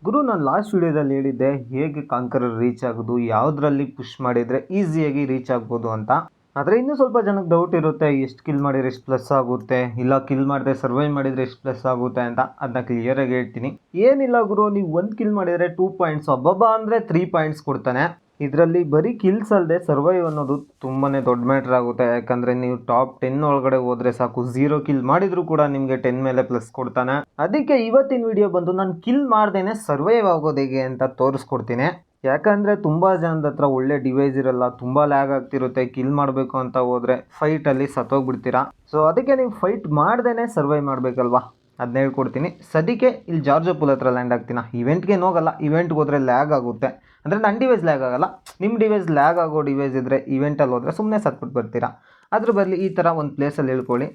ಗುರು, ನಾನು ಲಾಸ್ಟ್ ವಿಡಿಯೋದಲ್ಲಿ ಹೇಳಿದ್ದೆ ಹೇಗೆ ಕಾಂಕರರ್ ರೀಚ್ ಆಗೋದು, ಯಾವುದರಲ್ಲಿ ಪುಷ್ ಮಾಡಿದರೆ ಈಸಿಯಾಗಿ ರೀಚ್ ಆಗ್ಬೋದು ಅಂತ. ಆದರೆ ಇನ್ನೂ ಸ್ವಲ್ಪ ಜನಕ್ಕೆ ಡೌಟ್ ಇರುತ್ತೆ, ಎಷ್ಟು ಕಿಲ್ ಮಾಡಿದರೆ ಎಷ್ಟು ಪ್ಲಸ್ ಆಗುತ್ತೆ, ಇಲ್ಲ ಕಿಲ್ ಮಾಡಿದ್ರೆ ಸರ್ವೈವ್ ಮಾಡಿದರೆ ಎಷ್ಟು ಪ್ಲಸ್ ಆಗುತ್ತೆ ಅಂತ. ಅದನ್ನ ಕ್ಲಿಯರಾಗಿ ಹೇಳ್ತೀನಿ. ಏನಿಲ್ಲ ಗುರು, ನೀವು 1 ಕಿಲ್ ಮಾಡಿದರೆ 2 ಪಾಯಿಂಟ್ಸ್, ಒಬ್ಬೊಬ್ಬ ಅಂದರೆ 3 ಪಾಯಿಂಟ್ಸ್ ಕೊಡ್ತಾನೆ. ಇದರಲ್ಲಿ ಬರೀ ಕಿಲ್ಸ್ ಅಲ್ಲದೆ ಸರ್ವೈವ್ ಅನ್ನೋದು ತುಂಬಾ ದೊಡ್ಡ ಮ್ಯಾಟ್ರ್ ಆಗುತ್ತೆ. ಯಾಕಂದರೆ ನೀವು ಟಾಪ್ 10 ಒಳಗಡೆ ಹೋದರೆ ಸಾಕು, 0 ಕಿಲ್ ಮಾಡಿದರೂ ಕೂಡ ನಿಮಗೆ 10 ಮೇಲೆ ಪ್ಲಸ್ ಕೊಡ್ತಾನೆ. ಅದಕ್ಕೆ ಇವತ್ತಿನ ವಿಡಿಯೋ ಬಂದು ನಾನು ಕಿಲ್ ಮಾಡ್ದೇನೆ ಸರ್ವೈವ್ ಆಗೋದು ಹೇಗೆ ಅಂತ ತೋರಿಸ್ಕೊಡ್ತೀನಿ. ಯಾಕಂದರೆ ತುಂಬ ಜನದ ಹತ್ರ ಒಳ್ಳೆ ಡಿವೈಸ್ ಇರಲ್ಲ, ತುಂಬ ಲ್ಯಾಗ್ ಆಗ್ತಿರುತ್ತೆ. ಕಿಲ್ ಮಾಡಬೇಕು ಅಂತ ಹೋದರೆ ಫೈಟಲ್ಲಿ ಸತ್ತೋಗ್ಬಿಡ್ತೀರಾ. ಸೊ ಅದಕ್ಕೆ ನೀವು ಫೈಟ್ ಮಾಡ್ದೇ ಸರ್ವೈವ್ ಮಾಡಬೇಕಲ್ವಾ, ಅದನ್ನ ಹೇಳ್ಕೊಡ್ತೀನಿ. ಸದ್ಯಕ್ಕೆ ಇಲ್ಲಿ ಜಾರ್ಜ್ ಪುಲ್ ಹತ್ರ ಲ್ಯಾಂಡ್ ಆಗ್ತೀನಿ. ಇವೆಂಟ್ಗೆ ಹೋಗಲ್ಲ, ಇವೆಂಟ್ಗೆ ಹೋದರೆ ಲ್ಯಾಗ್ ಆಗುತ್ತೆ. ಅಂದರೆ ನನ್ನ ಡಿವೈಸ್ ಲ್ಯಾಗ್ ಆಗಲ್ಲ, ನಿಮ್ಮ ಡಿವೈಸ್ ಲ್ಯಾಗ್ ಆಗೋ ಡಿವೈಸ್ ಇದ್ದರೆ ಇವೆಂಟಲ್ಲಿ ಹೋದರೆ ಸುಮ್ಮನೆ ಸತ್ಬಿಟ್ಟು ಬರ್ತೀರಾ. ಅದ್ರ ಬದಲು ಈ ಥರ ಒಂದು ಪ್ಲೇಸಲ್ಲಿ ಹೇಳ್ಕೊಳ್ಳಿ.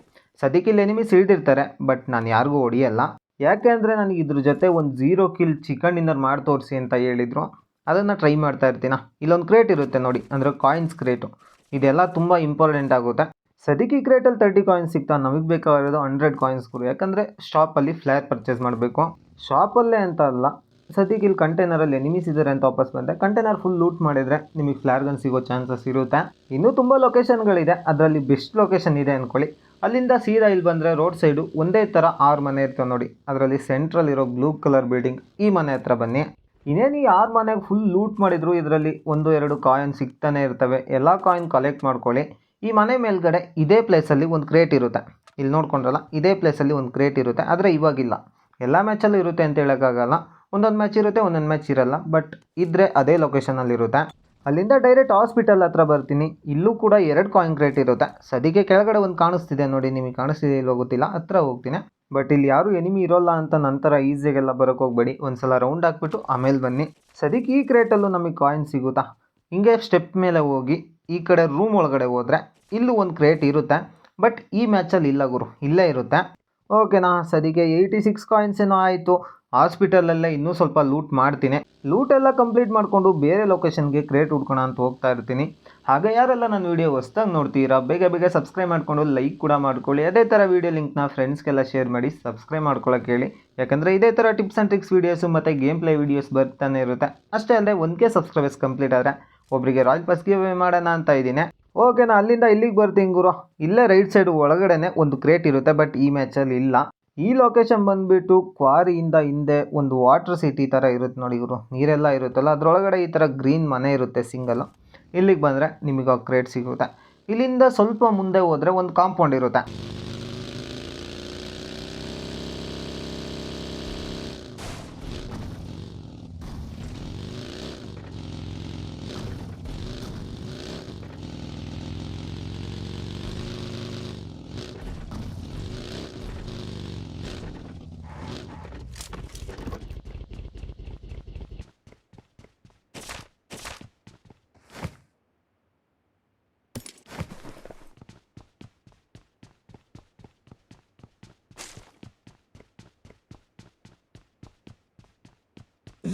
ಸದ್ಯಕ್ಕೆ ಇಲ್ಲಿ ಎನಿಮೀಸ್ ಹಿಡಿದಿರ್ತಾರೆ, ಬಟ್ ನಾನು ಯಾರಿಗೂ ಹೊಡಿಯಲ್ಲ. ಯಾಕೆ ಅಂದರೆ ನನಗೆ ಇದ್ರ ಜೊತೆ ಒಂದು 0 ಕಿಲ್ ಚಿಕನ್ ಡಿನ್ನರ್ ಮಾಡಿ ತೋರಿಸಿ ಅಂತ ಹೇಳಿದರು. ಅದನ್ನು ಟ್ರೈ ಮಾಡ್ತಾ ಇರ್ತೀನ. ಇಲ್ಲೊಂದು ಕ್ರೇಟ್ ಇರುತ್ತೆ ನೋಡಿ, ಅಂದರೆ ಕಾಯಿನ್ಸ್ ಕ್ರೇಟು. ಇದೆಲ್ಲ ತುಂಬ ಇಂಪಾರ್ಟೆಂಟ್ ಆಗುತ್ತೆ. ಸದ್ಯಕ್ಕೆ ಈ ಕ್ರೇಟಲ್ಲಿ 30 ಕಾಯಿನ್ಸ್ ಸಿಗ್ತಾ, ನಮಗೆ ಬೇಕಾಗಿರೋದು 100 ಕಾಯಿನ್ಸ್ಗಳು. ಯಾಕಂದರೆ ಶಾಪಲ್ಲಿ ಫ್ಲ್ಯಾರ್ ಪರ್ಚೇಸ್ ಮಾಡಬೇಕು. ಶಾಪಲ್ಲೇ ಅಂತ ಅಲ್ಲ, ಸದ್ಯಕ್ಕೆ ಇಲ್ಲಿ ಕಂಟೈನರಲ್ಲಿ ಎನಿಮೀಸ್ ಇದ್ದಾರೆ ಅಂತ ವಾಪಸ್ ಬಂದೆ. ಕಂಟೈನರ್ ಫುಲ್ ಲೂಟ್ ಮಾಡಿದರೆ ನಿಮಗೆ ಫ್ಲ್ಯಾರ್ ಗನ್ ಸಿಗೋ ಚಾನ್ಸಸ್ ಇರುತ್ತೆ. ಇನ್ನೂ ತುಂಬ ಲೊಕೇಶನ್ಗಳಿದೆ, ಅದರಲ್ಲಿ ಬೆಸ್ಟ್ ಲೊಕೇಶನ್ ಇದೆ ಅಂದ್ಕೊಳ್ಳಿ. ಅಲ್ಲಿಂದ ಸೀದಾ ಇಲ್ಲಿ ಬಂದರೆ ರೋಡ್ ಸೈಡು ಒಂದೇ ಥರ 6 ಮನೆ ಇರ್ತವೆ ನೋಡಿ. ಅದರಲ್ಲಿ ಸೆಂಟ್ರಲ್ ಇರೋ ಬ್ಲೂ ಕಲರ್ ಬಿಲ್ಡಿಂಗ್, ಈ ಮನೆ ಹತ್ರ ಬನ್ನಿ. ಇನ್ನೇನು ಈ 6 ಮನೆಗೆ ಫುಲ್ ಲೂಟ್ ಮಾಡಿದ್ರು ಇದರಲ್ಲಿ 1-2 ಕಾಯಿನ್ ಸಿಗ್ತಾನೆ ಇರ್ತವೆ. ಎಲ್ಲ ಕಾಯಿನ್ ಕಲೆಕ್ಟ್ ಮಾಡ್ಕೊಳ್ಳಿ. ಈ ಮನೆ ಮೇಲ್ಗಡೆ ಇದೇ ಪ್ಲೇಸಲ್ಲಿ ಒಂದು ಕ್ರೇಟ್ ಇರುತ್ತೆ. ಇಲ್ಲಿ ನೋಡ್ಕೊಂಡ್ರಲ್ಲ, ಇದೇ ಪ್ಲೇಸಲ್ಲಿ ಒಂದು ಕ್ರೇಟ್ ಇರುತ್ತೆ. ಆದರೆ ಇವಾಗಿಲ್ಲ, ಎಲ್ಲ ಮ್ಯಾಚಲ್ಲೂ ಇರುತ್ತೆ ಅಂತ ಹೇಳೋಕ್ಕಾಗಲ್ಲ. ಒಂದೊಂದು ಮ್ಯಾಚ್ ಇರುತ್ತೆ, ಒಂದೊಂದು ಮ್ಯಾಚ್ ಇರಲ್ಲ. ಬಟ್ ಇದ್ದರೆ ಅದೇ ಲೊಕೇಶನಲ್ಲಿರುತ್ತೆ. ಅಲ್ಲಿಂದ ಡೈರೆಕ್ಟ್ ಹಾಸ್ಪಿಟಲ್ ಹತ್ರ ಬರ್ತೀನಿ. ಇಲ್ಲೂ ಕೂಡ 2 ಕಾಯಿನ್ ಕ್ರೇಟ್ ಇರುತ್ತೆ. ಸದ್ಯಕ್ಕೆ ಕೆಳಗಡೆ ಒಂದು ಕಾಣಿಸ್ತಿದೆ ನೋಡಿ, ನಿಮಗೆ ಕಾಣಿಸ್ತಿದೆ ಇಲ್ಲೋ ಗೊತ್ತಿಲ್ಲ, ಹತ್ರ ಹೋಗ್ತೀನಿ. ಬಟ್ ಇಲ್ಲಿ ಯಾರೂ ಎನಿಮಿ ಇರೋಲ್ಲ ಅಂತ ನಂತರ ಈಸಿಯಾಗೆಲ್ಲ ಬರೋಕ್ಕೆ ಹೋಗ್ಬೇಡಿ. ಒಂದು ಸಲ ರೌಂಡ್ ಹಾಕ್ಬಿಟ್ಟು ಆಮೇಲೆ ಬನ್ನಿ. ಸದ್ಯಕ್ಕೆ ಈ ಕ್ರೇಟಲ್ಲೂ ನಮಗೆ ಕಾಯಿನ್ ಸಿಗುತ್ತಾ. ಹಿಂಗೆ ಸ್ಟೆಪ್ ಮೇಲೆ ಹೋಗಿ ಈ ಕಡೆ ರೂಮ್ ಒಳಗಡೆ ಹೋದರೆ ಇಲ್ಲೂ ಒಂದು ಕ್ರೇಟ್ ಇರುತ್ತೆ. ಬಟ್ ಈ ಮ್ಯಾಚಲ್ಲಿ ಇಲ್ಲ ಗುರು, ಇಲ್ಲೇ ಇರುತ್ತೆ. ಓಕೆನಾ, ಸದ್ಯಕ್ಕೆ 86 ಕಾಯಿನ್ಸ್ ಏನೋ ಆಯಿತು. ಹಾಸ್ಪಿಟಲಲ್ಲೇ ಇನ್ನೂ ಸ್ವಲ್ಪ ಲೂಟ್ ಮಾಡ್ತೀನಿ. ಲೂಟ್ ಎಲ್ಲ ಕಂಪ್ಲೀಟ್ ಮಾಡಿಕೊಂಡು ಬೇರೆ ಲೊಕೇಶನ್ಗೆ ಕ್ರೇಟ್ ಹುಡ್ಕೋಣ ಅಂತ ಹೋಗ್ತಾ ಇರ್ತೀನಿ. ಹಾಗೆ ಯಾರೆಲ್ಲ ನನ್ನ ವೀಡಿಯೋ ಹೊಸ್ದಾಗಿ ನೋಡ್ತೀರಾ, ಬೇಗ ಬೇಗ ಸಬ್ಸ್ಕ್ರೈಬ್ ಮಾಡಿಕೊಂಡು ಲೈಕ್ ಕೂಡ ಮಾಡ್ಕೊಳ್ಳಿ. ಅದೇ ಥರ ವೀಡಿಯೋ ಲಿಂಕ್ನ ಫ್ರೆಂಡ್ಸ್ಗೆಲ್ಲ ಶೇರ್ ಮಾಡಿ ಸಬ್ಸ್ಕ್ರೈಬ್ ಮಾಡ್ಕೊಳ್ಳೋಕೆ ಹೇಳಿ. ಯಾಕಂದರೆ ಇದೇ ಥರ ಟಿಪ್ಸ್ ಆ್ಯಂಡ್ ಟ್ರಿಕ್ಸ್ ವೀಡಿಯೋಸು ಮತ್ತು ಗೇಮ್ ಪ್ಲೇ ವೀಡಿಯೋಸ್ ಬರ್ತಾನೆ ಇರುತ್ತೆ. ಅಷ್ಟೇ ಅಲ್ಲದೆ 1K ಸಬ್ಸ್ಕ್ರೈಬರ್ಸ್ ಕಂಪ್ಲೀಟ್ ಆದರೆ ಒಬ್ಬರಿಗೆ ರಾಯಲ್ ಪಾಸ್ ಗಿವ್ ಅವೇ ಮಾಡೋಣ ಅಂತ ಇದ್ದೀನಿ. ಓಕೆನಾ, ಅಲ್ಲಿಂದ ಇಲ್ಲಿಗೆ ಬರ್ತೀನಿ ಗುರು. ಇಲ್ಲೇ ರೈಟ್ ಸೈಡ್ ಒಳಗಡೆ ಒಂದು ಕ್ರೇಟ್ ಇರುತ್ತೆ, ಬಟ್ ಈ ಮ್ಯಾಚಲ್ಲಿ ಇಲ್ಲ. ಈ ಲೊಕೇಶನ್ ಬಂದುಬಿಟ್ಟು ಕ್ವಾರಿಯಿಂದ ಹಿಂದೆ ಒಂದು ವಾಟರ್ ಸಿಟಿ ಥರ ಇರುತ್ತೆ ನೋಡಿ ಗುರು, ನೀರೆಲ್ಲ ಇರುತ್ತಲ್ಲ, ಅದರೊಳಗಡೆ ಈ ಥರ ಗ್ರೀನ್ ಮನೆ ಇರುತ್ತೆ ಸಿಂಗಲ್ಲು. ಇಲ್ಲಿಗೆ ಬಂದರೆ ನಿಮಗೆ ಆ ಕ್ರೇಟ್ ಸಿಗುತ್ತೆ. ಇಲ್ಲಿಂದ ಸ್ವಲ್ಪ ಮುಂದೆ ಹೋದರೆ ಒಂದು ಕಾಂಪೌಂಡ್ ಇರುತ್ತೆ.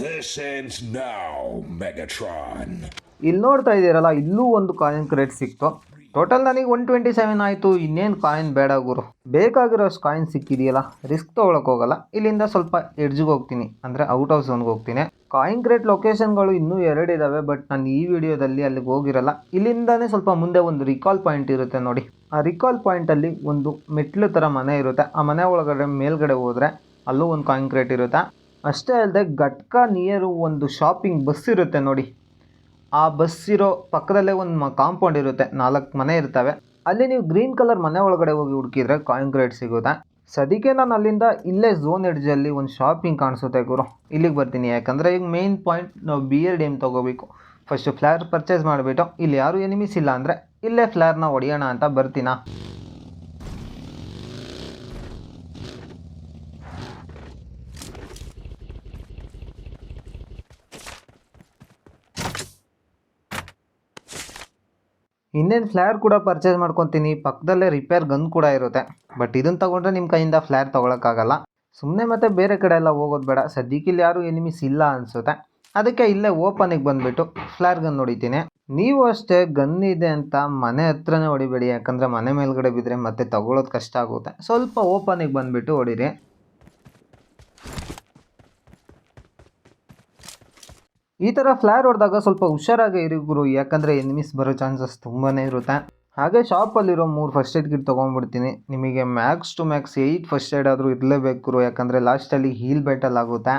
This ends now, Megatron. ಇಲ್ಲಿ ನೋಡ್ತಾ ಇದ್ದೀರಲ್ಲ, ಇಲ್ಲೂ ಒಂದು ಕಾಯಿನ್ ಕ್ರೇಟ್ ಸಿಕ್ತು. ಟೋಟಲ್ ನನಗೆ 127 ಆಯಿತು. ಇನ್ನೇನು ಕಾಯಿನ್ ಬೇಡ ಗುರು, ಬೇಕಾಗಿರೋಷ್ಟು ಕಾಯಿನ್ ಸಿಕ್ಕಿದೆಯಲ್ಲ, ರಿಸ್ಕ್ ತೊಗೊಳಕ್ಕೆ ಹೋಗಲ್ಲ. ಇಲ್ಲಿಂದ ಸ್ವಲ್ಪ ಎಡ್ಜ್ಗೆ ಹೋಗ್ತೀನಿ, ಅಂದರೆ ಔಟ್ ಆಫ್ ಝೋನ್ಗೆ ಹೋಗ್ತೀನಿ. ಕಾಯಿನ್ ಕ್ರೇಟ್ ಲೊಕೇಶನ್ಗಳು ಇನ್ನೂ 2 ಇದ್ದಾವೆ, ಬಟ್ ನಾನು ಈ ವಿಡಿಯೋದಲ್ಲಿ ಅಲ್ಲಿಗೆ ಹೋಗಿರಲ್ಲ. ಇಲ್ಲಿಂದನೇ ಸ್ವಲ್ಪ ಮುಂದೆ ಒಂದು ರಿಕಾಲ್ ಪಾಯಿಂಟ್ ಇರುತ್ತೆ ನೋಡಿ. ಆ ರಿಕಾಲ್ ಪಾಯಿಂಟಲ್ಲಿ ಒಂದು ಮೆಟ್ಲು ಥರ ಮನೆ ಇರುತ್ತೆ. ಆ ಮನೆ ಒಳಗಡೆ ಮೇಲ್ಗಡೆ ಹೋದರೆ ಅಲ್ಲೂ ಒಂದು ಕಾಯಿನ್ ಕ್ರೇಟ್ ಇರುತ್ತೆ. ಅಷ್ಟೇ ಅಲ್ಲದೆ ಘಟ್ಕಾ ನಿಯರು ಒಂದು ಶಾಪಿಂಗ್ ಬಸ್ ಇರುತ್ತೆ ನೋಡಿ. ಆ ಬಸ್ ಇರೋ ಪಕ್ಕದಲ್ಲೇ ಒಂದು ಕಾಂಪೌಂಡ್ ಇರುತ್ತೆ, 4 ಮನೆ ಇರ್ತವೆ. ಅಲ್ಲಿ ನೀವು ಗ್ರೀನ್ ಕಲರ್ ಮನೆ ಒಳಗಡೆ ಹೋಗಿ ಹುಡುಕಿದ್ರೆ ಕಾಯಿನ್ ಕ್ರೇಟ್ ಸಿಗುತ್ತೆ. ಸದ್ಯಕ್ಕೆ ನಾನು ಅಲ್ಲಿಂದ ಇಲ್ಲೇ ಝೋನ್ ಎಡ್ಜಲ್ಲಿ ಒಂದು ಶಾಪಿಂಗ್ ಕಾಣಿಸುತ್ತೆ ಗುರು, ಇಲ್ಲಿಗೆ ಬರ್ತೀನಿ. ಯಾಕಂದರೆ ಈಗ ಮೇನ್ ಪಾಯಿಂಟ್ ನಾವು ಬಿಯರ್ಡ್ ಏಮ್ ತೊಗೋಬೇಕು. ಫಸ್ಟು ಫ್ಲ್ಯಾರ್ ಪರ್ಚೇಸ್ ಮಾಡಿಬಿಟ್ಟು ಇಲ್ಲಿ ಯಾರೂ ಎನಿಮೀಸ್ ಇಲ್ಲ ಅಂದರೆ ಇಲ್ಲೇ ಫ್ಲ್ಯಾರ್ನ ಹೊಡೆಯೋಣ ಅಂತ ಬರ್ತೀನಾ. ಇನ್ನೇನು ಫ್ಲ್ಯಾರ್ ಕೂಡ ಪರ್ಚೇಸ್ ಮಾಡ್ಕೊತೀನಿ. ಪಕ್ಕದಲ್ಲೇ ರಿಪೇರ್ ಗನ್ ಕೂಡ ಇರುತ್ತೆ. ಬಟ್ ಇದನ್ನು ತೊಗೊಂಡ್ರೆ ನಿಮ್ಮ ಕೈಯಿಂದ ಫ್ಲ್ಯಾರ್ ತೊಗೊಳಕ್ಕಾಗಲ್ಲ. ಸುಮ್ಮನೆ ಮತ್ತೆ ಬೇರೆ ಕಡೆ ಎಲ್ಲ ಹೋಗೋದು ಬೇಡ. ಸದ್ಯಕ್ಕೆ ಇಲ್ಲಿ ಯಾರೂ ಎನಿಮೀಸ್ ಇಲ್ಲ ಅನಿಸುತ್ತೆ. ಅದಕ್ಕೆ ಇಲ್ಲೇ ಓಪನಿಗೆ ಬಂದುಬಿಟ್ಟು ಫ್ಲ್ಯಾರ್ ಗನ್ ಹೊಡಿತೀನಿ. ನೀವು ಅಷ್ಟೇ ಗನ್ ಇದೆ ಅಂತ ಮನೆ ಹತ್ರನೇ ಹೊಡಿಬೇಡಿ. ಯಾಕಂದರೆ ಮನೆ ಮೇಲ್ಗಡೆ ಬಿದ್ದರೆ ಮತ್ತೆ ತಗೊಳ್ಳೋದು ಕಷ್ಟ ಆಗುತ್ತೆ. ಸ್ವಲ್ಪ ಓಪನಿಗೆ ಬಂದುಬಿಟ್ಟು ಹೊಡಿರಿ. ಈ ಥರ ಫ್ಲೇರ್ ಹೊಡೆದಾಗ ಸ್ವಲ್ಪ ಹುಷಾರಾಗಿ ಇರಿ ಗುರು, ಯಾಕಂದರೆ ಎನಿಮೀಸ್ ಬರೋ ಚಾನ್ಸಸ್ ತುಂಬಾ ಇರುತ್ತೆ. ಹಾಗೆ ಶಾಪಲ್ಲಿರೋ 3 ಫಸ್ಟ್ ಏಡ್ ಕಿಟ್ ತೊಗೊಂಡ್ಬಿಡ್ತೀನಿ. ನಿಮಗೆ max to max 8 first aid ಆದರೂ ಇರಲೇಬೇಕು ಗುರು, ಯಾಕಂದರೆ ಲಾಸ್ಟಲ್ಲಿ ಹೀಲ್ ಬ್ಯಾಟಲ್ ಆಗುತ್ತೆ.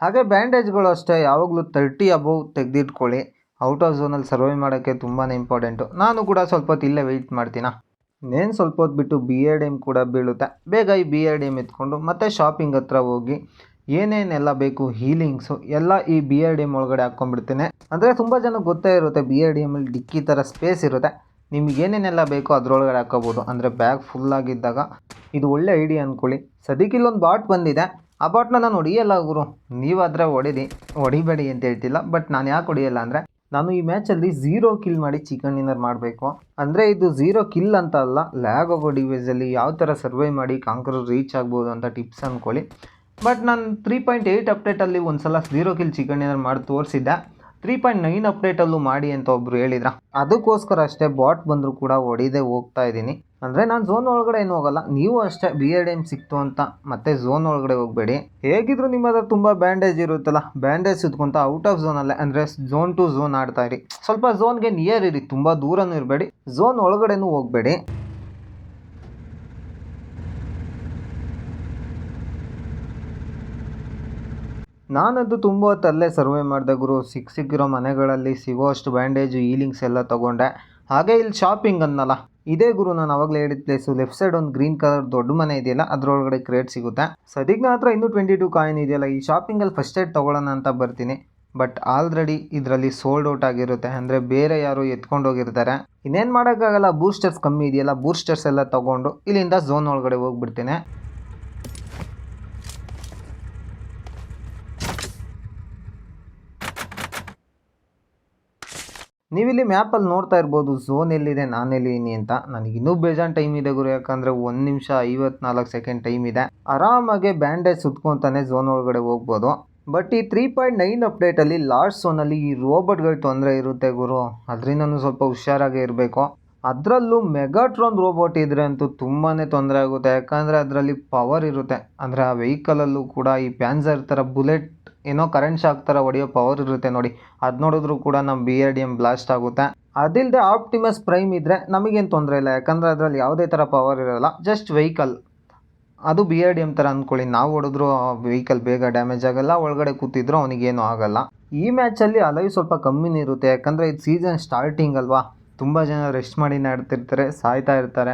ಹಾಗೆ ಬ್ಯಾಂಡೇಜ್ಗಳು ಅಷ್ಟೇ ಯಾವಾಗಲೂ 30 ಅಬೌವ್ ತೆಗೆದಿಟ್ಕೊಳ್ಳಿ. ಔಟ್ ಆಫ್ ಝೋನಲ್ಲಿ ಸರ್ವೈವ್ ಮಾಡೋಕ್ಕೆ ತುಂಬಾ ಇಂಪಾರ್ಟೆಂಟು. ನಾನು ಕೂಡ ಸ್ವಲ್ಪ ಹೊತ್ತು ಇಲ್ಲೇ ವೆಯ್ಟ್ ಮಾಡ್ತೀನ. ಇನ್ನೇನು ಸ್ವಲ್ಪ ಹೊತ್ತು ಬಿಟ್ಟು BRDM ಕೂಡ ಬೀಳುತ್ತೆ. ಬೇಗ ಈ BRDM ಎತ್ಕೊಂಡು ಮತ್ತೆ ಶಾಪಿಂಗ್ ಹತ್ರ ಹೋಗಿ ಏನೇನೆಲ್ಲ ಬೇಕು ಹೀಲಿಂಗ್ಸು ಎಲ್ಲ ಈ BRDM ಒಳಗಡೆ ಹಾಕ್ಕೊಂಡ್ಬಿಡ್ತೇನೆ. ಅಂದರೆ ತುಂಬ ಜನಕ್ಕೆ ಗೊತ್ತೇ ಇರುತ್ತೆ BRDMಲ್ಲಿ ಡಿಕ್ಕಿ ಥರ ಸ್ಪೇಸ್ ಇರುತ್ತೆ, ನಿಮ್ಗೆ ಏನೇನೆಲ್ಲ ಬೇಕೋ ಅದರೊಳಗಡೆ ಹಾಕ್ಕೋಬೋದು. ಅಂದರೆ ಬ್ಯಾಗ್ ಫುಲ್ಲಾಗಿದ್ದಾಗ ಇದು ಒಳ್ಳೆ ಐಡಿಯಾ ಅಂದ್ಕೊಳ್ಳಿ. ಸದ್ಯಕ್ಕೆ ಇಲ್ಲೊಂದು ಬಾಟ್ ಬಂದಿದೆ, ಆ ಬಾಟ್ನ ನಾನು ಹೊಡಿಯಲ್ಲ ಗುರು, ನೀವಾದರೆ ಹೊಡಿಬೇಡಿ ಅಂತ ಹೇಳ್ತಿಲ್ಲ. ಬಟ್ ನಾನು ಯಾಕೆ ಹೊಡಿಯಲ್ಲ ಅಂದರೆ ನಾನು ಈ ಮ್ಯಾಚಲ್ಲಿ 0 ಕಿಲ್ ಮಾಡಿ ಚಿಕನ್ ಡಿನ್ನರ್ ಮಾಡಬೇಕು. ಅಂದರೆ ಇದು 0 ಕಿಲ್ ಅಂತ ಅಲ್ಲ, ಲ್ಯಾಗ್ ಆಗೋ ಡಿವೈಸಲ್ಲಿ ಯಾವ ಥರ ಸರ್ವೈವ್ ಮಾಡಿ ಕಾಂಕರರ್ ರೀಚ್ ಆಗ್ಬೋದು ಅಂತ ಟಿಪ್ಸ್ ಅಂದ್ಕೊಳ್ಳಿ. ಬಟ್ ನಾನು 3.8 ಅಪ್ಡೇಟಲ್ಲಿ ಒಂದು ಸಲ 0 ಕಿಲ್ ಚಿಕನ್ ಡಿನ್ನರ್ ಮಾಡಿ ತೋರಿಸಿದ್ದೆ. 3.9 ಅಪ್ಡೇಟಲ್ಲೂ ಮಾಡಿ ಅಂತ ಒಬ್ಬರು ಹೇಳಿದ್ರ, ಅದಕ್ಕೋಸ್ಕರ ಅಷ್ಟೇ ಬಾಟ್ ಬಂದರೂ ಕೂಡ ಹೊಡಿದೇ ಹೋಗ್ತಾ ಇದ್ದೀನಿ. ಅಂದರೆ ನಾನು ಝೋನ್ ಒಳಗಡೆ ಏನು ಹೋಗಲ್ಲ, ನೀವು ಅಷ್ಟೇ BRDM ಸಿಕ್ತು ಅಂತ ಮತ್ತೆ ಝೋನ್ ಒಳಗಡೆ ಹೋಗಬೇಡಿ. ಹೇಗಿದ್ರು ನಿಮ್ಮ ಹತ್ರ ತುಂಬ ಬ್ಯಾಂಡೇಜ್ ಇರುತ್ತಲ್ಲ, ಬ್ಯಾಂಡೇಜ್ ಸುತ್ಕೊಂತ ಔಟ್ ಆಫ್ ಝೋನಲ್ಲೇ ಅಂದರೆ ಝೋನ್ ಟು ಝೋನ್ ಆಡ್ತಾ ಇರಿ. ಸ್ವಲ್ಪ ಝೋನ್ಗೆ ನಿಯರ್ ಇರಿ, ತುಂಬ ದೂರನೂ ಇರಬೇಡಿ, ಝೋನ್ ಒಳಗಡೆನೂ ಹೋಗಬೇಡಿ. ನಾನಂತೂ ತುಂಬ ಹೊತ್ತು ಅಲ್ಲೇ ಸರ್ವೇ ಮಾಡಿದೆ ಗುರು. ಸಿಕ್ಕಿರೋ ಮನೆಗಳಲ್ಲಿ ಸಿಗೋ ಅಷ್ಟು ಬ್ಯಾಂಡೇಜು ಹೀಲಿಂಗ್ಸ್ ಎಲ್ಲ ತೊಗೊಂಡೆ. ಹಾಗೆ ಇಲ್ಲಿ ಶಾಪಿಂಗ್ ಅನ್ನಲ್ಲ, ಇದೇ ಗುರು ನಾನು ಅವಾಗಲೇ ಹೇಳಿದ ಪ್ಲೇಸು. ಲೆಫ್ಟ್ ಸೈಡ್ ಒಂದು ಗ್ರೀನ್ ಕಲರ್ ದೊಡ್ಡ ಮನೆ ಇದೆಯಲ್ಲ, ಅದರೊಳಗಡೆ ಕ್ರೇಟ್ ಸಿಗುತ್ತೆ. ಸದ್ಯಕ್ಕೆ ನನ್ನ ಹತ್ರ ಇನ್ನೂ 22 ಕಾಯಿನ್ ಇದೆಯಲ್ಲ, ಈ ಶಾಪಿಂಗಲ್ಲಿ ಫಸ್ಟ್ ಏಡ್ ತೊಗೊಳ್ಳೋಣ ಅಂತ ಬರ್ತೀನಿ. ಬಟ್ ಆಲ್ರೆಡಿ ಇದರಲ್ಲಿ ಸೋಲ್ಡ್ ಔಟ್ ಆಗಿರುತ್ತೆ, ಅಂದರೆ ಬೇರೆ ಯಾರು ಎತ್ಕೊಂಡು ಹೋಗಿರ್ತಾರೆ. ಇನ್ನೇನು ಮಾಡೋಕ್ಕಾಗಲ್ಲ, ಬೂಸ್ಟರ್ಸ್ ಕಮ್ಮಿ ಇದೆಯಲ್ಲ, ಬೂಸ್ಟರ್ಸ್ ಎಲ್ಲ ತೊಗೊಂಡು ಇಲ್ಲಿಂದ ಝೋನ್ ಒಳಗಡೆ ಹೋಗ್ಬಿಡ್ತೀನಿ. ನೀವಿಲ್ಲಿ ಮ್ಯಾಪಲ್ಲಿ ನೋಡ್ತಾ ಇರ್ಬೋದು ಝೋನ್ ಎಲ್ಲಿದೆ, ನಾನು ಎಲ್ಲಿದ್ದೀನಿ ಅಂತ. ನನಗೆ ಇನ್ನೂ ಬೇಜಾನ್ ಟೈಮ್ ಇದೆ ಗುರು, ಯಾಕಂದರೆ 1 ನಿಮಿಷ 54 ಸೆಕೆಂಡ್ ಟೈಮ್ ಇದೆ. ಆರಾಮಾಗಿ ಬ್ಯಾಂಡೇಜ್ ಸುತ್ಕೊತಾನೆ ಝೋನ್ ಒಳಗಡೆ ಹೋಗ್ಬೋದು. ಬಟ್ ಈ 3.9 ಅಪ್ಡೇಟಲ್ಲಿ ಲಾಸ್ಟ್ ಝೋನಲ್ಲಿ ಈ ರೋಬೋಟ್ಗಳು ತೊಂದರೆ ಇರುತ್ತೆ ಗುರು, ಅದರಿಂದ ಸ್ವಲ್ಪ ಹುಷಾರಾಗೇ ಇರಬೇಕು. ಅದರಲ್ಲೂ ಮೆಗಾಟ್ರಾನ್ ರೋಬೋಟ್ ಇದ್ರೆ ಅಂತೂ ತುಂಬಾ ತೊಂದರೆ ಆಗುತ್ತೆ, ಯಾಕಂದರೆ ಅದರಲ್ಲಿ ಪವರ್ ಇರುತ್ತೆ. ಅಂದರೆ ಆ ವೆಹಿಕಲಲ್ಲೂ ಕೂಡ ಈ ಪ್ಯಾನ್ಸರ್ ಥರ ಬುಲೆಟ್ ಏನೋ ಕರೆಂಟ್ ಶಾಕ್ ಥರ ಹೊಡೆಯೋ ಪವರ್ ಇರುತ್ತೆ ನೋಡಿ, ಅದು ನೋಡಿದ್ರು ಕೂಡ ನಮ್ಮ BRDM ಬ್ಲಾಸ್ಟ್ ಆಗುತ್ತೆ. ಅದಿಲ್ಲದೆ ಆಪ್ಟಿಮಸ್ ಪ್ರೈಮ್ ಇದ್ದರೆ ನಮಗೇನು ತೊಂದರೆ ಇಲ್ಲ, ಯಾಕಂದರೆ ಅದರಲ್ಲಿ ಯಾವುದೇ ಥರ ಪವರ್ ಇರೋಲ್ಲ, ಜಸ್ಟ್ ವೆಹಿಕಲ್ ಅದು BRDM ಥರ ಅಂದ್ಕೊಳ್ಳಿ. ನಾವು ಹೊಡೆದ್ರು ವೆಹಿಕಲ್ ಬೇಗ ಡ್ಯಾಮೇಜ್ ಆಗಲ್ಲ, ಒಳಗಡೆ ಕೂತಿದ್ರು ಅವನಿಗೇನು ಆಗಲ್ಲ. ಈ ಮ್ಯಾಚಲ್ಲಿ ಅಲೈವ್ ಸ್ವಲ್ಪ ಕಮ್ಮಿನೇ ಇರುತ್ತೆ, ಯಾಕಂದರೆ ಇದು ಸೀಸನ್ ಸ್ಟಾರ್ಟಿಂಗ್ ಅಲ್ವಾ, ತುಂಬ ಜನ ರೆಸ್ಟ್ ಮಾಡಿ ಆಡ್ತಿರ್ತಾರೆ, ಸಾಯ್ತಾ ಇರ್ತಾರೆ.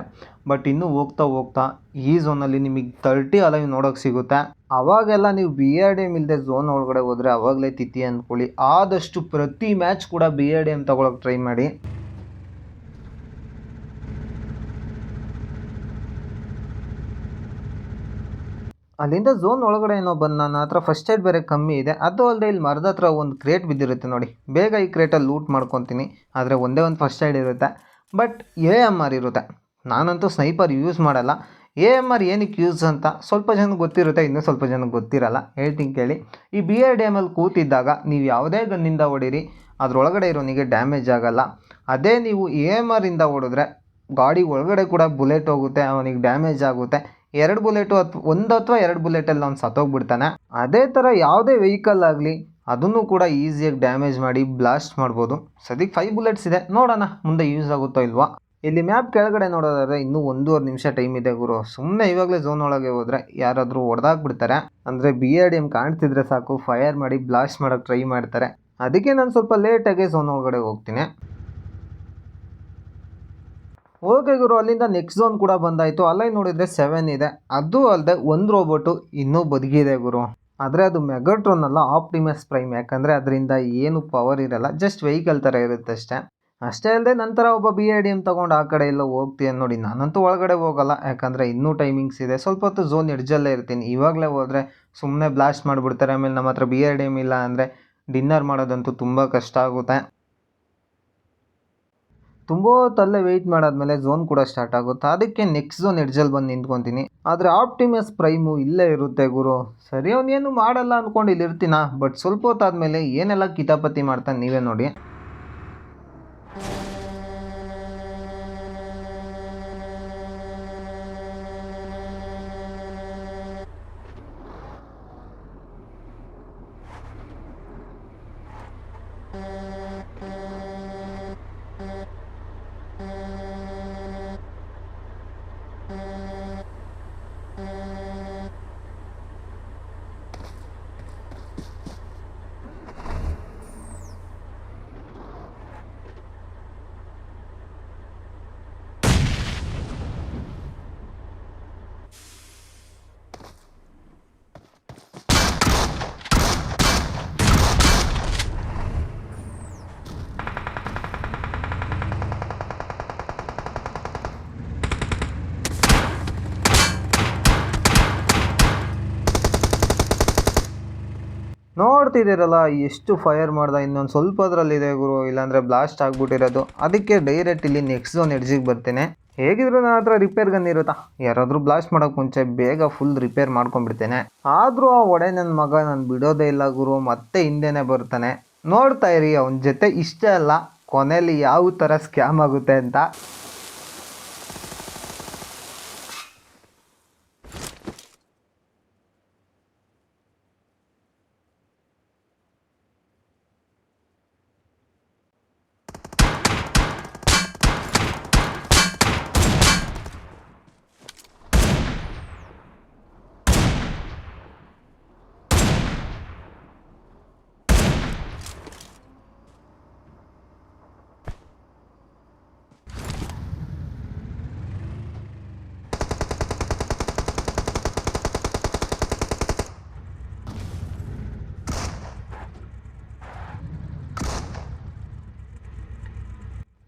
ಬಟ್ ಇನ್ನೂ ಹೋಗ್ತಾ ಹೋಗ್ತಾ ಈ ಝೋನಲ್ಲಿ ನಿಮಗೆ 30 ಅಲೈವ್ ನೋಡೋಕೆ ಸಿಗುತ್ತೆ. ಅವಾಗೆಲ್ಲ ನೀವು BRDM ಇಲ್ಲದೆ ಝೋನ್ ಒಳಗಡೆ ಹೋದರೆ ಅವಾಗಲೇ ತಿಥಿ ಅಂದ್ಕೊಳ್ಳಿ. ಆದಷ್ಟು ಪ್ರತಿ ಮ್ಯಾಚ್ ಕೂಡ BRDM ತೊಗೊಳಕ್ಕೆ ಟ್ರೈ ಮಾಡಿ. ಅಲ್ಲಿಂದ ಝೋನ್ ಒಳಗಡೆ ಏನೋ ಬಂದು ನನ್ನ ಹತ್ರ ಫಸ್ಟ್ ಏಡ್ ಬೇರೆ ಕಮ್ಮಿ ಇದೆ. ಅದು ಅಲ್ಲದೆ ಇಲ್ಲಿ ಮರದ ಹತ್ರ ಒಂದು ಕ್ರೇಟ್ ಬಿದ್ದಿರುತ್ತೆ ನೋಡಿ, ಬೇಗ ಈ ಕ್ರೇಟಲ್ಲಿ ಲೂಟ್ ಮಾಡ್ಕೊತೀನಿ. ಆದರೆ ಒಂದೇ ಒಂದು ಫಸ್ಟ್ ಏಡ್ ಇರುತ್ತೆ, ಬಟ್ AMR ಇರುತ್ತೆ. ನಾನಂತೂ ಸ್ನೈಪರ್ ಯೂಸ್ ಮಾಡಲ್ಲ. AMR ಏನಕ್ಕೆ ಯೂಸ್ ಅಂತ ಸ್ವಲ್ಪ ಜನಕ್ಕೆ ಗೊತ್ತಿರುತ್ತೆ, ಇನ್ನೂ ಸ್ವಲ್ಪ ಜನಕ್ಕೆ ಗೊತ್ತಿರಲ್ಲ. ಹೇಳ್ತೀನಿ ಕೇಳಿ. ಈ BRDMಲ್ಲಿ ಕೂತಿದ್ದಾಗ ನೀವು ಯಾವುದೇ ಗನ್ನಿಂದ ಹೊಡೀರಿ ಅದರೊಳಗಡೆ ಇರೋನಿಗೆ ಡ್ಯಾಮೇಜ್ ಆಗಲ್ಲ. ಅದೇ ನೀವು AMR ಇಂದ ಹೊಡೆದ್ರೆ ಗಾಡಿ ಒಳಗಡೆ ಕೂಡ ಬುಲೆಟ್ ಹೋಗುತ್ತೆ, ಅವನಿಗೆ ಡ್ಯಾಮೇಜ್ ಆಗುತ್ತೆ. 2 ಬುಲೆಟು ಒಂದು ಅಥವಾ 2 ಬುಲೆಟಲ್ಲಿ ಅವ್ನು ಸತ್ತೋಗ್ಬಿಡ್ತಾನೆ. ಅದೇ ಥರ ಯಾವುದೇ ವೆಹಿಕಲ್ ಆಗಲಿ ಅದನ್ನು ಕೂಡ ಈಸಿಯಾಗಿ ಡ್ಯಾಮೇಜ್ ಮಾಡಿ ಬ್ಲಾಸ್ಟ್ ಮಾಡ್ಬೋದು. ಸದ್ಯಕ್ಕೆ 5 ಬುಲೆಟ್ಸ್ ಇದೆ, ನೋಡೋಣ ಮುಂದೆ ಯೂಸ್ ಆಗುತ್ತೋ ಇಲ್ವಾ. ಇಲ್ಲಿ ಮ್ಯಾಪ್ ಕೆಳಗಡೆ ನೋಡೋದಾದ್ರೆ ಇನ್ನೂ 1.5 ನಿಮಿಷ ಟೈಮ್ ಇದೆ ಗುರು. ಸುಮ್ಮನೆ ಇವಾಗಲೇ ಝೋನ್ ಒಳಗೆ ಹೋದರೆ ಯಾರಾದರೂ ಹೊಡೆದಾಕ್ಬಿಡ್ತಾರೆ. ಅಂದರೆ BRDM ಕಾಣ್ತಿದ್ರೆ ಸಾಕು, ಫೈರ್ ಮಾಡಿ ಬ್ಲಾಸ್ಟ್ ಮಾಡೋಕ್ಕೆ ಟ್ರೈ ಮಾಡ್ತಾರೆ. ಅದಕ್ಕೆ ನಾನು ಸ್ವಲ್ಪ ಲೇಟಾಗಿ ಝೋನ್ ಒಳಗಡೆ ಹೋಗ್ತೀನಿ. ಓಕೆ ಗುರು, ಅಲ್ಲಿಂದ ನೆಕ್ಸ್ಟ್ ಝೋನ್ ಕೂಡ ಬಂದಾಯಿತು. ಅಲ್ಲೇ ನೋಡಿದರೆ 7 ಇದೆ. ಅದು ಅಲ್ಲದೆ ಒಂದು ರೋಬೋಟು ಇನ್ನೂ ಬದುಕಿದೆ ಗುರು. ಆದರೆ ಅದು ಮೆಗಾಟ್ರಾನ್ ಅಲ್ಲ, ಆಪ್ಟಿಮಸ್ ಪ್ರೈಮ್. ಯಾಕಂದರೆ ಅದರಿಂದ ಏನು ಪವರ್ ಇರಲ್ಲ, ಜಸ್ಟ್ ವೆಹಿಕಲ್ ಥರ ಇರುತ್ತೆ ಅಷ್ಟೇ. ಅಷ್ಟೇ ಅಲ್ಲದೆ ನಂತರ ಒಬ್ಬ BRDM ತೊಗೊಂಡು ಆ ಕಡೆ ಎಲ್ಲ ಹೋಗ್ತೀನಿ ನೋಡಿ. ನಾನಂತೂ ಒಳಗಡೆ ಹೋಗಲ್ಲ, ಯಾಕಂದರೆ ಇನ್ನೂ ಟೈಮಿಂಗ್ಸ್ ಇದೆ. ಸ್ವಲ್ಪ ಹೊತ್ತು ಝೋನ್ ಎಡ್ಜಲ್ಲೇ ಇರ್ತೀನಿ. ಇವಾಗಲೇ ಹೋದರೆ ಸುಮ್ಮನೆ ಬ್ಲಾಸ್ಟ್ ಮಾಡಿಬಿಡ್ತಾರೆ. ಆಮೇಲೆ ನಮ್ಮ ಹತ್ರ BRDM ಇಲ್ಲ ಅಂದರೆ ಡಿನ್ನರ್ ಮಾಡೋದಂತೂ ತುಂಬ ಕಷ್ಟ ಆಗುತ್ತೆ. ತುಂಬ ಹೊತ್ತಲ್ಲೇ ವೆಯ್ಟ್ ಮಾಡಾದ್ಮೇಲೆ ಝೋನ್ ಕೂಡ ಸ್ಟಾರ್ಟ್ ಆಗುತ್ತೆ. ಅದಕ್ಕೆ ನೆಕ್ಸ್ಟ್ ಝೋನ್ ಎಡ್ಜಲ್ಲಿ ಬಂದು ನಿಂತ್ಕೊತೀನಿ. ಆದರೆ ಆಪ್ಟಿಮಸ್ ಪ್ರೈಮು ಇಲ್ಲೇ ಇರುತ್ತೆ ಗುರು. ಸರಿ ಅವನೇನು ಮಾಡಲ್ಲ ಅಂದ್ಕೊಂಡು ಇಲ್ಲಿ ಇರ್ತೀನ. ಬಟ್ ಸ್ವಲ್ಪ ಹೊತ್ತಾದ್ಮೇಲೆ ಏನೆಲ್ಲ ಕಿತಾಪತಿ ಮಾಡ್ತಾನೆ ನೀವೇ ನೋಡಿ. ನೋಡ್ತಿದ್ದೀರಲ್ಲ ಎಷ್ಟು ಫೈರ್ ಮಾಡ್ದ, ಇನ್ನೊಂದು ಸ್ವಲ್ಪದ್ರಲ್ಲಿದೆ ಗುರು, ಇಲ್ಲಾಂದರೆ ಬ್ಲಾಸ್ಟ್ ಆಗಿಬಿಟ್ಟಿರೋದು. ಅದಕ್ಕೆ ಡೈರೆಕ್ಟ್ ಇಲ್ಲಿ ನೆಕ್ಸ್ಟ್ ಝೋನ್ ಎಡ್ಜಿಗೆ ಬರ್ತೇನೆ. ಹೇಗಿದ್ರು ನನ್ನ ಹತ್ರ ರಿಪೇರ್ ಗನ್ ಇರುತ್ತಾ, ಯಾರಾದರೂ ಬ್ಲಾಸ್ಟ್ ಮಾಡೋಕೆ ಮುಂಚೆ ಬೇಗ ಫುಲ್ ರಿಪೇರ್ ಮಾಡ್ಕೊಂಡ್ಬಿಡ್ತೇನೆ. ಆದರೂ ಆ ಒಡೆ ನನ್ನ ಮಗ ನಾನು ಬಿಡೋದೇ ಇಲ್ಲ ಗುರು, ಮತ್ತೆ ಹಿಂದೆನೇ ಬರ್ತಾನೆ. ನೋಡ್ತಾ ಇರಿ ಅವನ ಜೊತೆ ಇಷ್ಟೇ ಅಲ್ಲ, ಕೊನೆಯಲ್ಲಿ ಯಾವ ಥರ ಸ್ಕ್ಯಾಮ್ ಆಗುತ್ತೆ ಅಂತ.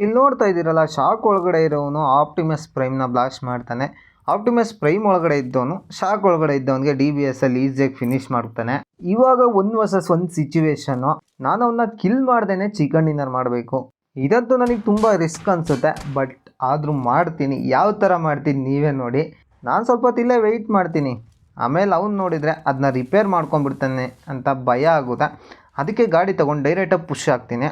ಇಲ್ಲಿ ನೋಡ್ತಾ ಇದ್ದೀರಲ್ಲ, ಶಾಕ್ ಒಳಗಡೆ ಇರೋನು ಆಪ್ಟಿಮಸ್ ಪ್ರೈಮ್ನ ಬ್ಲಾಸ್ಟ್ ಮಾಡ್ತಾನೆ. ಆಪ್ಟಿಮಸ್ ಪ್ರೈಮ್ ಒಳಗಡೆ ಇದ್ದವನು ಶಾಕ್ ಒಳಗಡೆ ಇದ್ದವನಿಗೆ DBS ಅಲ್ಲಿ ಈಸಿಯಾಗಿ ಫಿನಿಶ್ ಮಾಡ್ತಾನೆ. ಇವಾಗ 1 vs 1 ಸಿಚುವೇಶನ್ನು, ನಾನು ಅವನ್ನ ಕಿಲ್ ಮಾಡ್ದೇನೆ ಚಿಕನ್ ಡಿನ್ನರ್ ಮಾಡಬೇಕು. ಇದಂತೂ ನನಗೆ ತುಂಬ ರಿಸ್ಕ್ ಅನಿಸುತ್ತೆ, ಬಟ್ ಆದರೂ ಮಾಡ್ತೀನಿ. ಯಾವ ಥರ ಮಾಡ್ತೀನಿ ನೀವೇ ನೋಡಿ. ನಾನು ಸ್ವಲ್ಪ ಹೊತ್ತಿಲ್ಲೇ ವೆಯ್ಟ್ ಮಾಡ್ತೀನಿ, ಆಮೇಲೆ ಅವ್ನು ನೋಡಿದರೆ ಅದನ್ನ ರಿಪೇರ್ ಮಾಡ್ಕೊಂಡ್ಬಿಡ್ತಾನೆ ಅಂತ ಭಯ ಆಗುತ್ತೆ. ಅದಕ್ಕೆ ಗಾಡಿ ತೊಗೊಂಡು ಡೈರೆಕ್ಟಾಗಿ ಪುಷ್ ಆಗ್ತೀನಿ.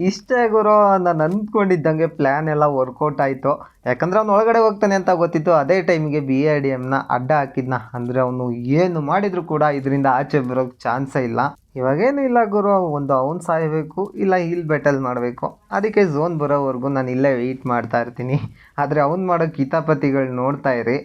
ಇಷ್ಟೇ ಗುರು, ನಾನು ಅಂದ್ಕೊಂಡಿದ್ದಂಗೆ ಪ್ಲ್ಯಾನ್ ಎಲ್ಲ ವರ್ಕೌಟ್ ಆಯಿತು. ಯಾಕಂದರೆ ಅವ್ನು ಒಳಗಡೆ ಹೋಗ್ತಾನೆ ಅಂತ ಗೊತ್ತಿತ್ತು. ಅದೇ ಟೈಮಿಗೆ BIDMನ ಅಡ್ಡ ಹಾಕಿದ್ನ, ಅಂದರೆ ಅವನು ಏನು ಮಾಡಿದರೂ ಕೂಡ ಇದರಿಂದ ಆಚೆ ಬರೋಕ್ಕೆ ಚಾನ್ಸೇ ಇಲ್ಲ. ಇವಾಗೇನು ಇಲ್ಲ ಗುರು, ಒಂದು ಅವ್ನು ಸಾಯಬೇಕು ಇಲ್ಲ ಇಲ್ಲಿ ಬ್ಯಾಟಲ್ ಮಾಡಬೇಕು. ಅದಕ್ಕೆ ಝೋನ್ ಬರೋವರೆಗೂ ನಾನು ಇಲ್ಲೇ ವೆಯ್ಟ್ ಮಾಡ್ತಾ ಇರ್ತೀನಿ. ಆದರೆ ಅವ್ನು ಮಾಡೋ ಕಿತಾಪತಿಗಳು ನೋಡ್ತಾ ಇರಿ.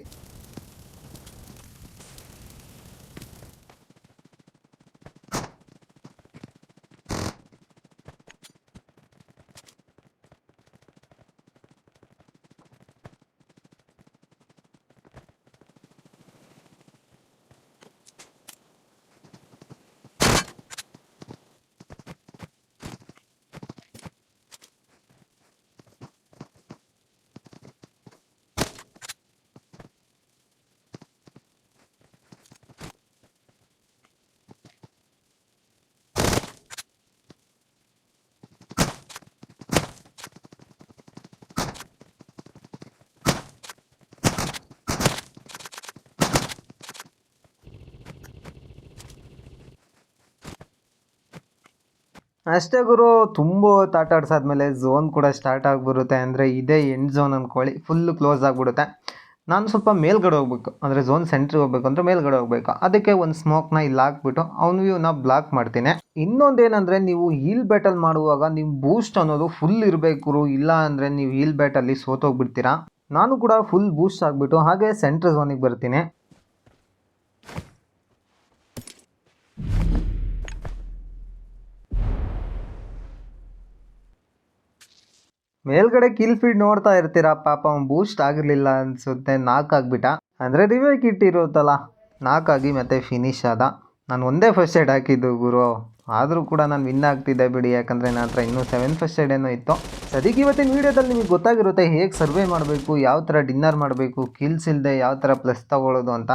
ಅಷ್ಟೇ ಗುರು, ತುಂಬ ಹೊತ್ತು ಆಟ ಆಡ್ಸಾದ್ಮೇಲೆ ಝೋನ್ ಕೂಡ ಸ್ಟಾರ್ಟ್ ಆಗಿಬಿಡುತ್ತೆ. ಅಂದರೆ ಇದೇ ಎಂಡ್ ಝೋನ್ ಅಂದ್ಕೊಳ್ಳಿ, ಫುಲ್ಲು ಕ್ಲೋಸ್ ಆಗಿಬಿಡುತ್ತೆ. ನಾನು ಸ್ವಲ್ಪ ಮೇಲ್ಗಡೆ ಹೋಗ್ಬೇಕು, ಅಂದರೆ ಝೋನ್ ಸೆಂಟ್ರಿಗೆ ಹೋಗ್ಬೇಕು ಅಂದರೆ ಮೇಲ್ಗಡೆ ಹೋಗ್ಬೇಕು. ಅದಕ್ಕೆ ಒಂದು ಸ್ಮೋಕ್ನ ಇಲ್ಲಿ ಹಾಕ್ಬಿಟ್ಟು ಅವ್ನ ವ್ಯೂನ ಬ್ಲಾಕ್ ಮಾಡ್ತೀನಿ. ಇನ್ನೊಂದೇನೆಂದರೆ, ನೀವು ಹೀಲ್ ಬ್ಯಾಟಲ್ ಮಾಡುವಾಗ ನಿಮ್ಮ ಬೂಸ್ಟ್ ಅನ್ನೋದು ಫುಲ್ ಇರಬೇಕು, ಇಲ್ಲ ಅಂದರೆ ನೀವು ಹೀಲ್ ಬ್ಯಾಟಲ್ಲಿ ಸೋತೋಗ್ಬಿಡ್ತೀರಾ. ನಾನು ಕೂಡ ಫುಲ್ ಬೂಸ್ಟ್ ಆಗಿಬಿಟ್ಟು ಹಾಗೆ ಸೆಂಟ್ರ್ ಝೋನಿಗೆ ಬರ್ತೀನಿ. ಮೇಲ್ಗಡೆ ಕಿಲ್ ಫೀಡ್ ನೋಡ್ತಾ ಇರ್ತೀರಾ, ಪಾಪ ಅವ್ನು ಬೂಸ್ಟ್ ಆಗಿರಲಿಲ್ಲ ಅನಿಸುತ್ತೆ, ನಾಲ್ಕಾಗ್ಬಿಟ್ಟ. ಅಂದರೆ ರಿವೇ ಕಿಟ್ ಇರುತ್ತಲ್ಲ, ನಾಲ್ಕಾಗಿ ಮತ್ತೆ ಫಿನಿಶ್ ಆದ. ನಾನು ಒಂದೇ ಫಸ್ಟ್ ಏಡ್ ಹಾಕಿದ್ದು ಗುರು, ಆದರೂ ಕೂಡ ನಾನು ವಿನ್ ಆಗ್ತಿದ್ದೆ ಬಿಡಿ, ಯಾಕಂದರೆ ನನ್ನ ಹತ್ರ ಇನ್ನೂ 7 ಫಸ್ಟ್ ಏಡ್ ಏನೋ ಇತ್ತು. ಸದ್ಯಕ್ಕೆ ಇವತ್ತಿನ ವೀಡಿಯೋದಲ್ಲಿ ನಿಮಗೆ ಗೊತ್ತಾಗಿರುತ್ತೆ ಹೇಗೆ ಸರ್ವೆ ಮಾಡಬೇಕು, ಯಾವ ಥರ ಡಿನ್ನರ್ ಮಾಡಬೇಕು, ಕಿಲ್ಸ್ ಇಲ್ಲದೆ ಯಾವ ಥರ ಪ್ಲಸ್ ತೊಗೊಳ್ಳೋದು ಅಂತ.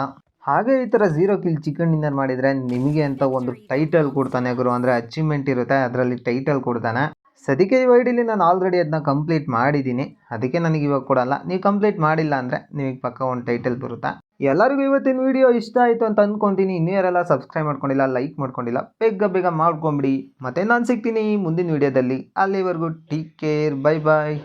ಹಾಗೆ ಈ ಥರ 0 ಕಿಲ್ ಚಿಕನ್ ಡಿನ್ನರ್ ಮಾಡಿದರೆ ನಿಮಗೆ ಅಂತ ಒಂದು ಟೈಟಲ್ ಕೊಡ್ತಾನೆ ಗುರು, ಅಂದರೆ ಅಚೀವ್ಮೆಂಟ್ ಇರುತ್ತೆ, ಅದರಲ್ಲಿ ಟೈಟಲ್ ಕೊಡ್ತಾನೆ. ಸದ್ಯಕ್ಕೆ ಈ ವೈಡಿಲಿ ನಾನು ಆಲ್ರೆಡಿ ಅದನ್ನ ಕಂಪ್ಲೀಟ್ ಮಾಡಿದ್ದೀನಿ, ಅದಕ್ಕೆ ನನಗೆ ಇವಾಗ ಕೊಡಲ್ಲ. ನೀವು ಕಂಪ್ಲೀಟ್ ಮಾಡಿಲ್ಲ ಅಂದರೆ ನಿಮಗೆ ಪಕ್ಕ ಒಂದು ಟೈಟಲ್ ಬರುತ್ತೆ. ಎಲ್ಲರಿಗೂ ಇವತ್ತಿನ ವಿಡಿಯೋ ಇಷ್ಟ ಆಯಿತು ಅಂತ ಅಂದ್ಕೊತೀನಿ. ಇನ್ನೂ ಯಾರೆಲ್ಲ ಸಬ್ಸ್ಕ್ರೈಬ್ ಮಾಡ್ಕೊಂಡಿಲ್ಲ, ಲೈಕ್ ಮಾಡ್ಕೊಂಡಿಲ್ಲ, ಬೇಗ ಮಾಡ್ಕೊಂಬಿಡಿ. ಮತ್ತೆ ನಾನು ಸಿಗ್ತೀನಿ ಮುಂದಿನ ವಿಡಿಯೋದಲ್ಲಿ. ಅಲ್ಲಿವರೆಗೂ ಟೇಕ್ ಕೇರ್, ಬೈ ಬಾಯ್.